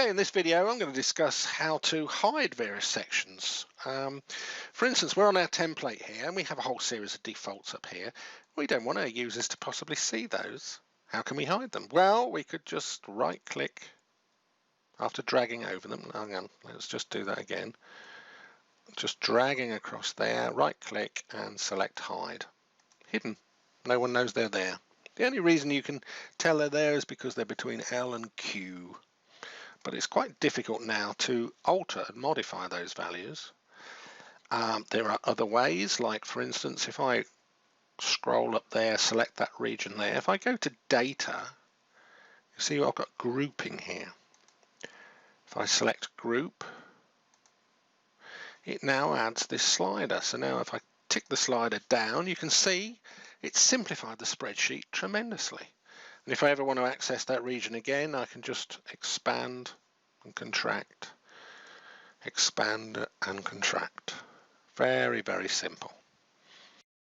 Okay, in this video I'm going to discuss how to hide various sections. For instance, we're on our template here and we have a whole series of defaults up here. We don't want our users to possibly see those. How can we hide them? Well, we could just right click after dragging over them. Hang on, let's just do that again. Just dragging across there, right click and select hide. Hidden. No one knows they're there. The only reason you can tell they're there is because they're between L and Q. But it's quite difficult now to alter and modify those values. There are other ways, like for instance, if I scroll up there, select that region there, if I go to data, you see I've got grouping here. If I select group, it now adds this slider. So now if I tick the slider down, you can see it's simplified the spreadsheet tremendously. And if I ever want to access that region again, I can just expand and contract, expand and contract. Very, very simple.